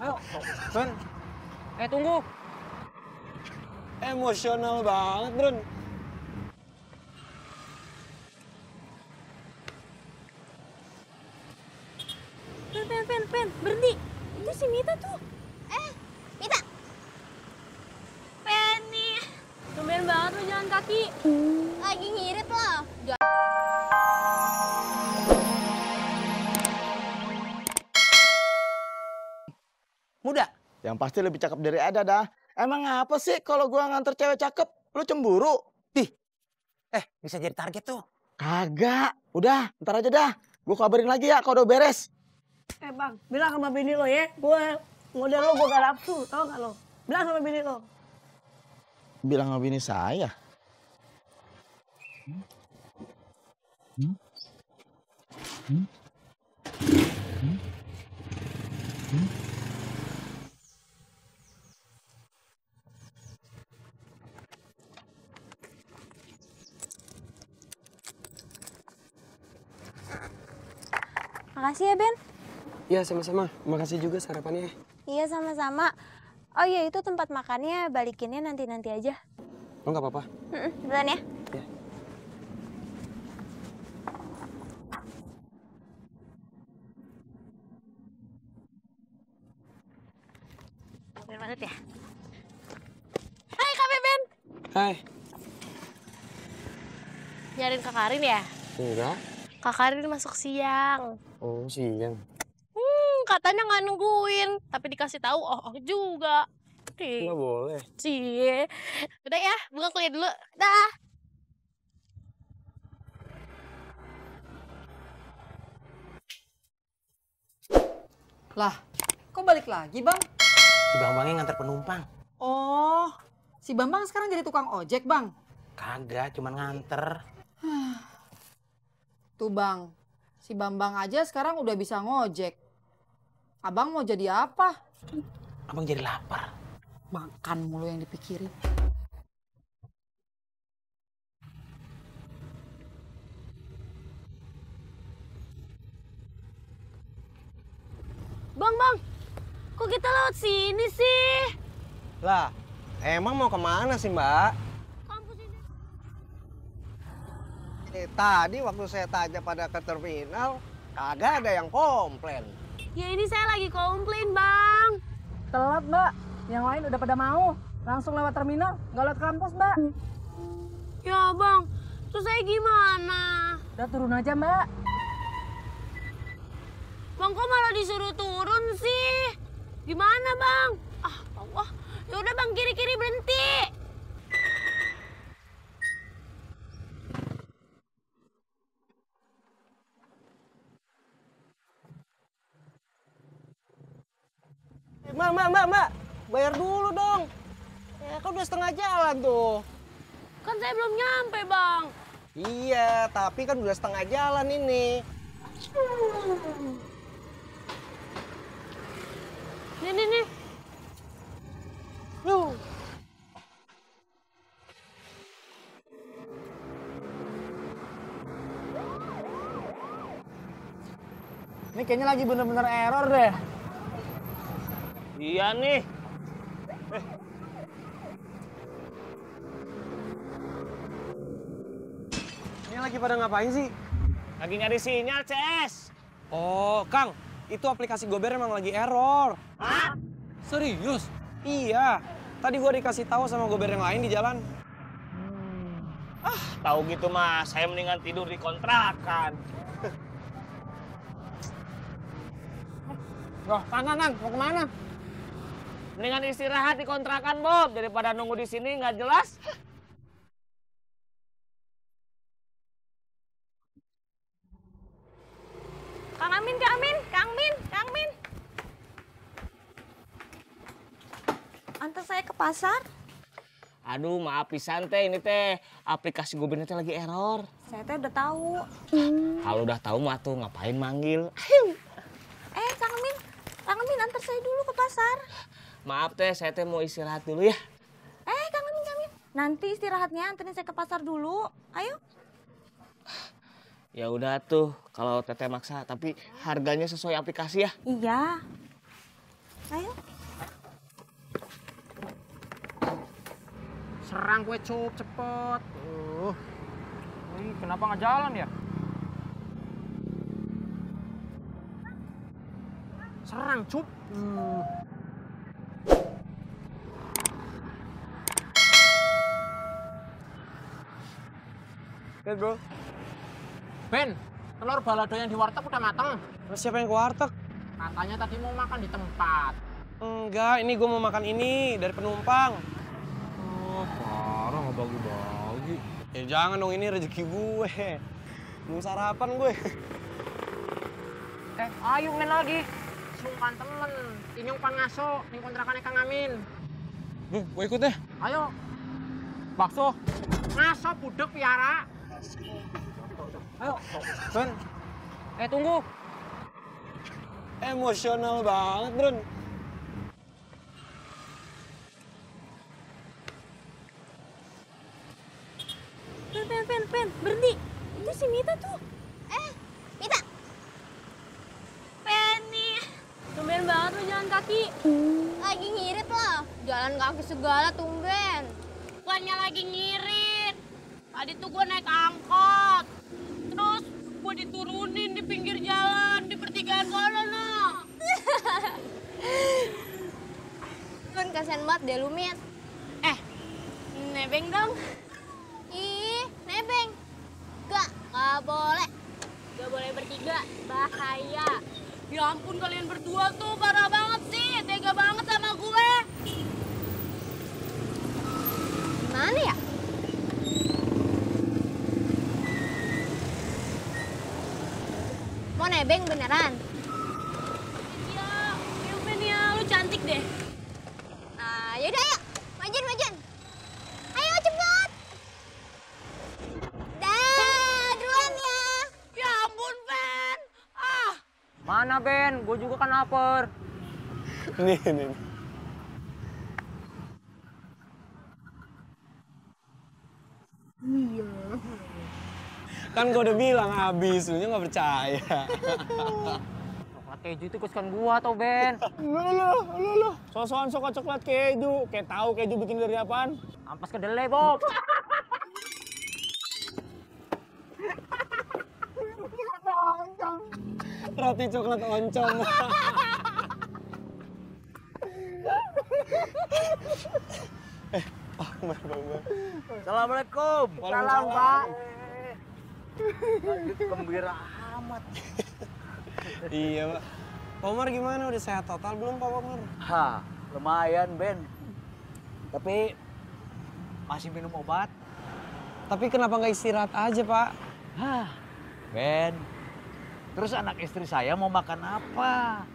Ayo, Ben. Tunggu. Emosional banget, Brun. Pen, berhenti. Itu si Mita tuh. Mita. Penny. Tumben banget lo jalan kaki. Lagi ngirit loh. Muda? Yang pasti lebih cakep dari Ada dah. Emang apa sih kalau gua nganter cewek cakep, lu cemburu? Bisa jadi target tuh. Kagak. Udah, ntar aja dah. Gua kabarin lagi ya kalau udah beres. Bang, bilang sama bini lo ya, model lo gue gak nafsu, tau gak lo? Bilang sama bini lo. Bilang sama bini saya. Makasih ya, Ben. Iya, sama-sama. Makasih juga sarapannya. Iya, sama-sama. Oh iya, itu tempat makannya balikinnya nanti-nanti aja. Lo nggak apa-apa? Duluan ya. Iya. Terima kasih ya. Hai, Kak Beben. Hai. Nyariin Kak Karin ya? Enggak. Kak Karin masuk siang. Oh, siang. Katanya nggak nungguin, tapi dikasih tahu oh juga. Nggak boleh. Cie. Udah ya, buka kuliah dulu. Dah. Lah, kok balik lagi, Bang? Si Bambangnya nganter penumpang. Oh, si Bambang sekarang jadi tukang ojek, Bang? Kagak, cuman nganter. Tuh, Bang. Si Bambang aja sekarang udah bisa ngojek. Abang mau jadi apa? Abang jadi lapar. Makan mulu yang dipikirin. Bang, kok kita lewat sini sih? Lah, emang mau kemana sih, Mbak? Kampus ini. Tadi waktu saya tanya pada ke terminal, kagak ada yang komplain. Ya ini saya lagi komplain, Bang. Telat, Mbak. Yang lain udah pada mau. Langsung lewat terminal, nggak lewat kampus, Mbak. Ya, Bang. Terus saya gimana? Udah turun aja, Mbak. Bang, kok malah disuruh turun sih? Gimana, Bang? Allah. Ya udah, Bang, kiri-kiri berhenti. Mbak. Bayar dulu dong. Ya kan udah setengah jalan tuh. Kan saya belum nyampe, Bang. Iya, tapi kan udah setengah jalan ini. Nih. Yuh. Ini kayaknya lagi bener-bener error deh. Iya nih. Ini lagi pada ngapain sih? Lagi nyari sinyal, CS. Oh, Kang, itu aplikasi Gober emang lagi error. Hah? Serius? Iya, tadi gua dikasih tahu sama Gober yang lain di jalan. Tahu gitu mah, saya mendingan tidur di kontrakan. Loh, Kang, mau kemana? Mendingan istirahat di kontrakan, Bob, daripada nunggu di sini nggak jelas. Kang Amin. Antar saya ke pasar. Aduh, maaf pisan teh, ini teh aplikasi Gobernya teh lagi error. Saya teh udah tahu. Kalau udah tahu mah tuh ngapain manggil. Kang Amin, antar saya dulu ke pasar. Maaf teh, saya teh mau istirahat dulu ya. Kang Amin. Nanti istirahatnya anterin saya ke pasar dulu. Ayo. Ya udah tuh, kalau teteh maksa, tapi harganya sesuai aplikasi ya. Iya. Ayo. serang gue Cup, cepet. Kenapa nggak jalan ya? Serang Cup. Oke, bro. Ben, telur balado yang di warteg udah mateng. Terus siapa yang ke warteg? Katanya tadi mau makan di tempat. Enggak, ini gue mau makan ini dari penumpang. Oh, parah nggak bagi-bagi. Ya jangan dong, ini rezeki gue. Belum sarapan gue. Ayo main lagi. Sungkan temen, ini umpan ngaso, ini kontrakannya Kang Amin. Gue ikut deh. Ayo. Bakso. Ngaso budek piara. Ayo. Ben, Tunggu. emosional banget, Bron. Pen, berhenti. Itu si Mita tuh. Mita. Penny. Tumben banget lu jalan kaki. Lagi ngirit loh. Jalan kaki segala tumben. Bukannya lagi ngirit. Tadi tuh gue naik angkot. Terus gue diturunin di pinggir jalan, di pertigaan sana, noh. Kan kasihan banget deh lu, Mit. Nebeng dong. Ih, nebeng. Nggak boleh. Nggak boleh bertiga, bahaya. Ya ampun, kalian berdua tuh parah banget sih. Tega banget sama gue. Gimana ya? Mau nebeng beneran? Iya, Ben ya, lu cantik deh. Yaudah ayo, majun. Ayo cepet. Duluan ya. Ya ampun, Ben. Mana Ben? Gue juga kan lapar. Nih. Kan gue udah bilang habis, lu nggak percaya. Coklat keju itu kesukaan gua tau Ben. Lu. Sosokan suka coklat keju. Kayak tahu keju bikin dari apaan? Ampas kedelai, Bob. Roti coklat oncom. Assalamualaikum. Salam, Pak. Gembira amat. Iya, Pak. Pak Umar gimana? Udah sehat total belum, Pak Umar? Lumayan, Ben. Tapi masih minum obat. Tapi kenapa nggak istirahat aja, Pak? Ben, terus anak istri saya mau makan apa?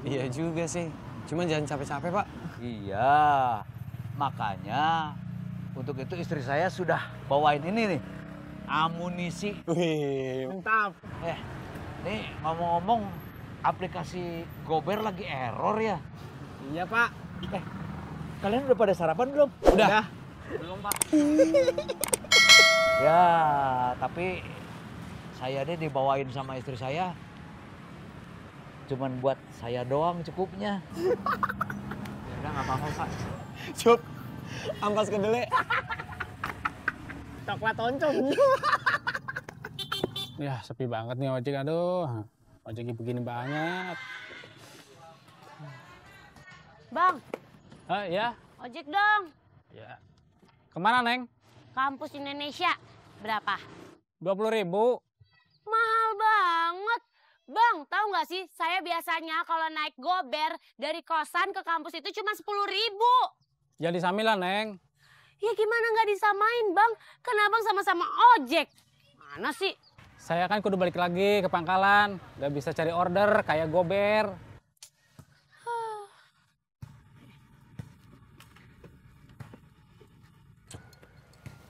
Iya juga sih. Cuman jangan capek-capek, Pak. Iya, makanya untuk itu istri saya sudah bawain ini nih, amunisi. Wih, Mantap. Nih ngomong-ngomong, aplikasi Gober lagi error ya? Iya, Pak. Kalian udah pada sarapan belum? udah. Belum, Pak. Ya, tapi saya deh dibawain sama istri saya. Cuman buat saya doang cukupnya. Ya udah nggak apa-apa, Pak. Cup, ampas kedelai. Coklat oncom. Ya, sepi banget nih ojek. Aduh, ojeknya begini banget. Bang, Ya. ojek dong. Ya. Kemana, Neng? Kampus Indonesia. Berapa? 20.000. Mahal banget. Bang, tahu nggak sih, saya biasanya kalau naik Gober dari kosan ke kampus itu cuma 10.000. Jadi samilah, Neng. Ya gimana nggak disamain, Bang? Kan abang sama-sama ojek. Mana sih? Saya kan kudu balik lagi ke pangkalan. Gak bisa cari order kayak Gober.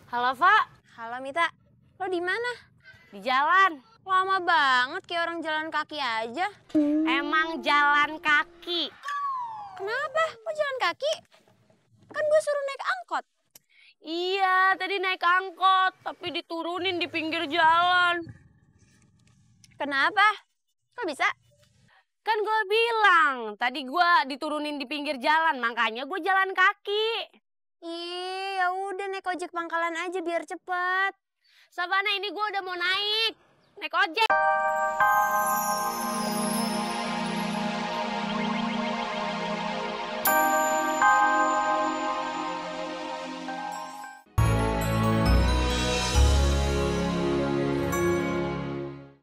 Halo, Pak. Halo, Mita. Lo di mana? Di jalan. Lama banget kayak orang jalan kaki aja. Emang jalan kaki. Kenapa? Kok jalan kaki? Kan gue suruh naik angkot. Iya, tadi naik angkot, tapi diturunin di pinggir jalan. Kenapa? Kok bisa? Kan gue bilang, tadi gue diturunin di pinggir jalan, makanya gue jalan kaki. Ih, ya udah naik ojek pangkalan aja biar cepet. Savana, ini gue udah mau naik ojek.